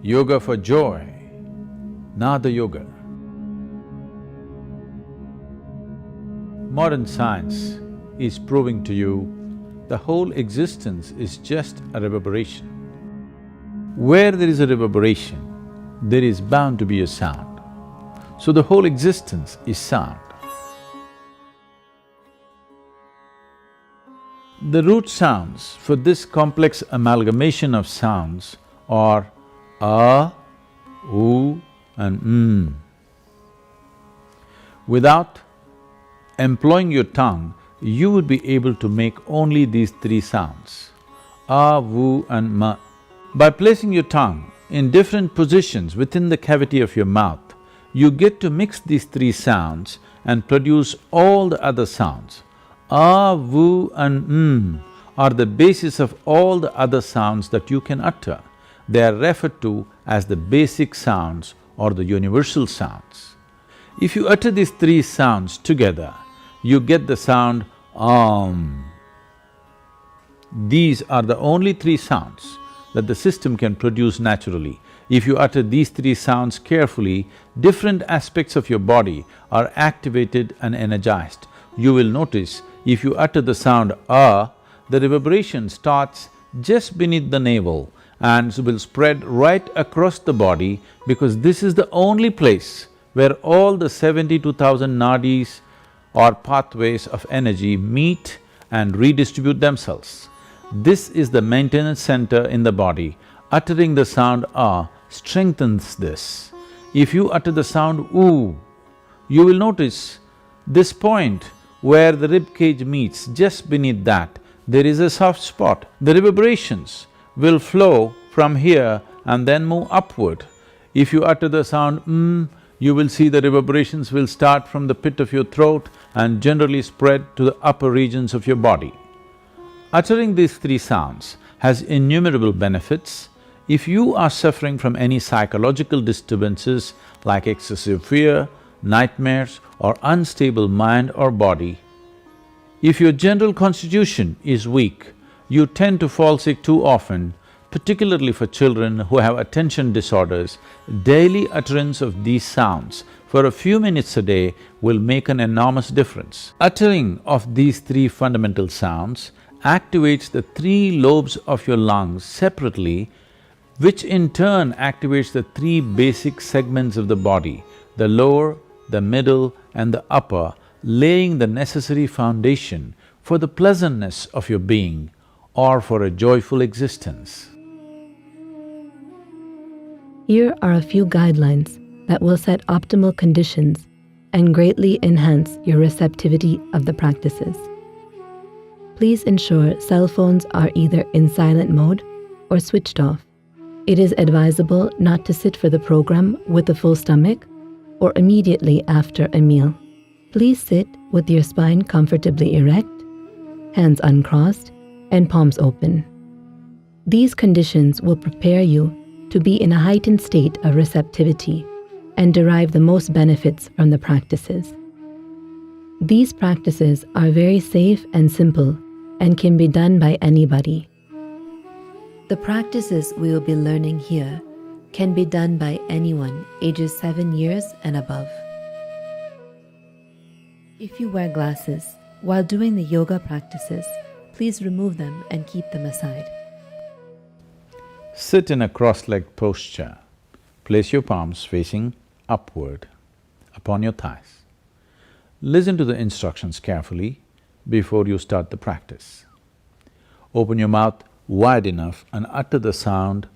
Yoga for joy, Nada Yoga. Modern science is proving to you the whole existence is just a reverberation. Where there is a reverberation, there is bound to be a sound. So the whole existence is sound. The root sounds for this complex amalgamation of sounds are a, u and Without employing your tongue, you would be able to make only these three sounds, a, vu and ma. By placing your tongue in different positions within the cavity of your mouth, you get to mix these three sounds and produce all the other sounds. A, vu and are the basis of all the other sounds that you can utter. They are referred to as the basic sounds or the universal sounds. If you utter these three sounds together, you get the sound Om. These are the only three sounds that the system can produce naturally. If you utter these three sounds carefully, different aspects of your body are activated and energized. You will notice if you utter the sound A, the reverberation starts just beneath the navel and will spread right across the body because this is the only place where all the 72,000 nadis or pathways of energy meet and redistribute themselves. This is the maintenance center in the body. Uttering the sound A strengthens this. If you utter the sound U, you will notice this point where the rib cage meets, just beneath that, there is a soft spot. The reverberations will flow from here and then move upward. If you utter the sound you will see the reverberations will start from the pit of your throat and generally spread to the upper regions of your body. Uttering these three sounds has innumerable benefits. If you are suffering from any psychological disturbances like excessive fear, nightmares or unstable mind or body, if your general constitution is weak, you tend to fall sick too often, particularly for children who have attention disorders, daily utterance of these sounds for a few minutes a day will make an enormous difference. Uttering of these three fundamental sounds activates the three lobes of your lungs separately, which in turn activates the three basic segments of the body, the lower, the middle and the upper, laying the necessary foundation for the pleasantness of your being or for a joyful existence. Here are a few guidelines that will set optimal conditions and greatly enhance your receptivity of the practices. Please ensure cell phones are either in silent mode or switched off. It is advisable not to sit for the program with a full stomach or immediately after a meal. Please sit with your spine comfortably erect, hands uncrossed, and palms open. These conditions will prepare you to be in a heightened state of receptivity and derive the most benefits from the practices. These practices are very safe and simple and can be done by anybody. The practices we will be learning here can be done by anyone ages 7 years and above. If you wear glasses while doing the yoga practices, please remove them and keep them aside. Sit in a cross-legged posture. Place your palms facing upward upon your thighs. Listen to the instructions carefully before you start the practice. Open your mouth wide enough and utter the sound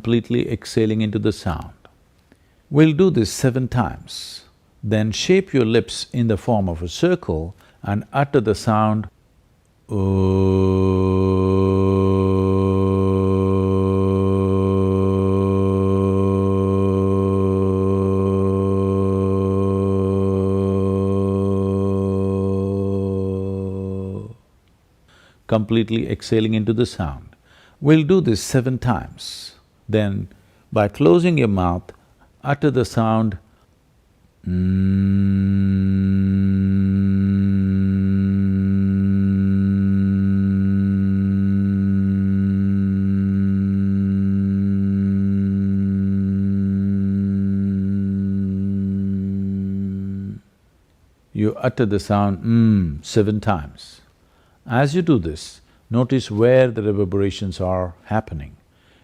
completely exhaling into the sound. We'll do this 7 times. Then shape your lips in the form of a circle and utter the sound completely exhaling into the sound. We'll do this 7 times. Then, by closing your mouth, utter the sound You utter the sound 7 times. As you do this, notice where the reverberations are happening,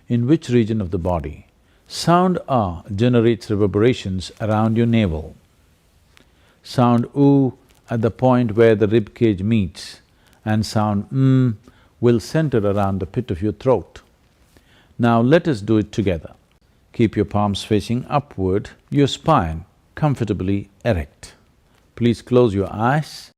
in which region of the body. Sound ah generates reverberations around your navel. Sound oo at the point where the rib cage meets, and sound will center around the pit of your throat. Now let us do it together. Keep your palms facing upward, your spine comfortably erect. Please close your eyes.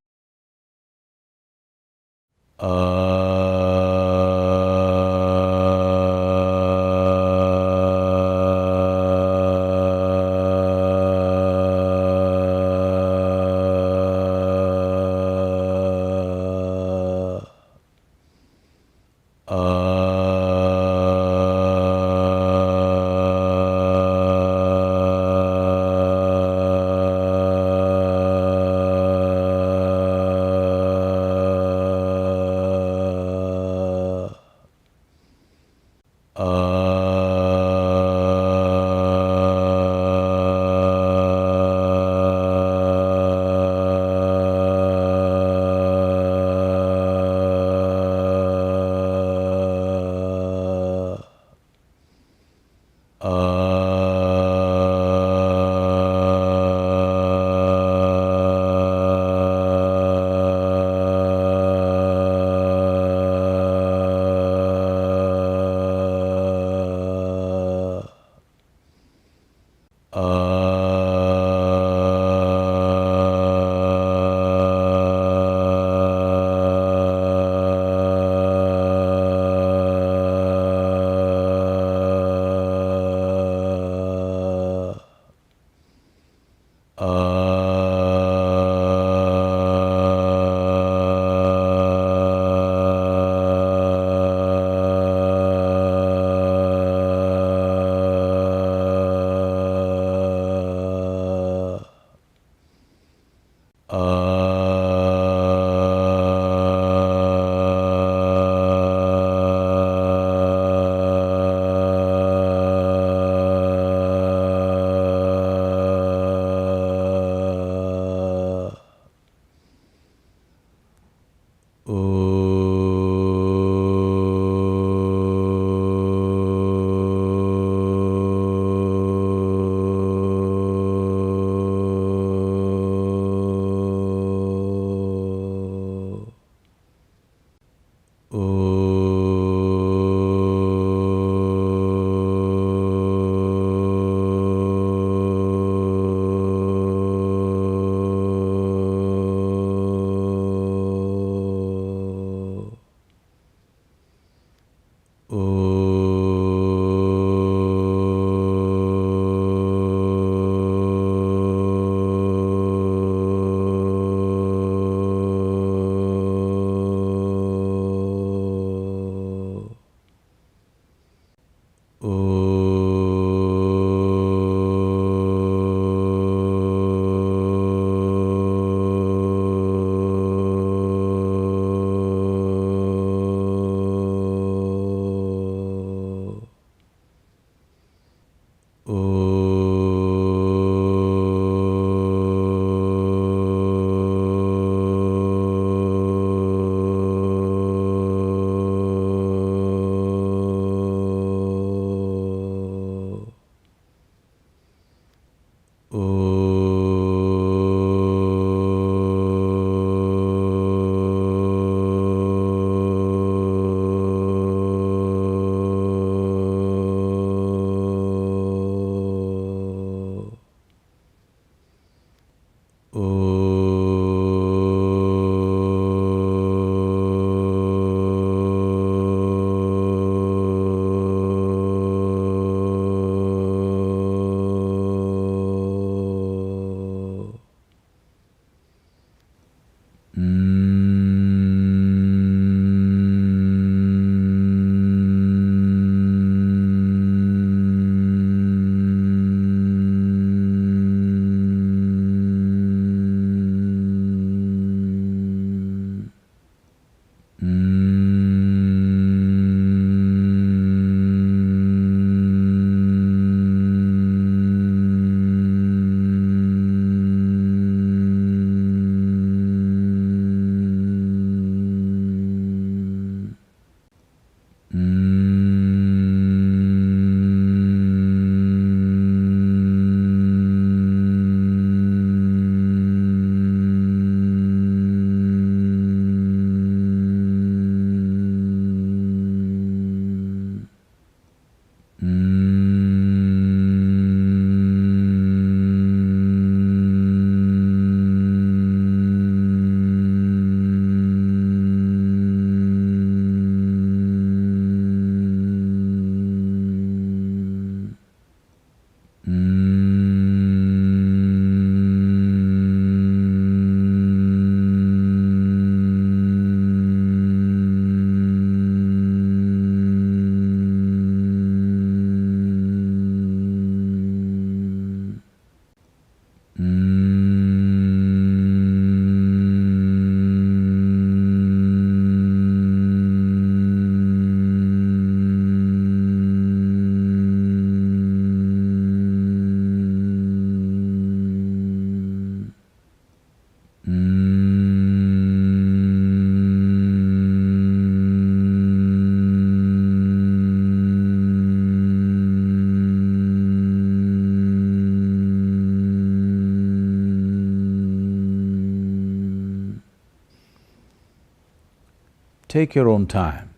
Take your own time.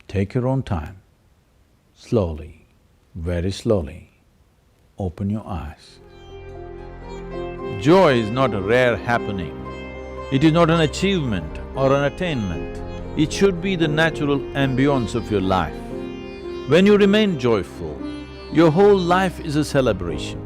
Take your own time. Slowly, very slowly, open your eyes. Joy is not a rare happening. It is not an achievement or an attainment. It should be the natural ambience of your life. When you remain joyful, your whole life is a celebration.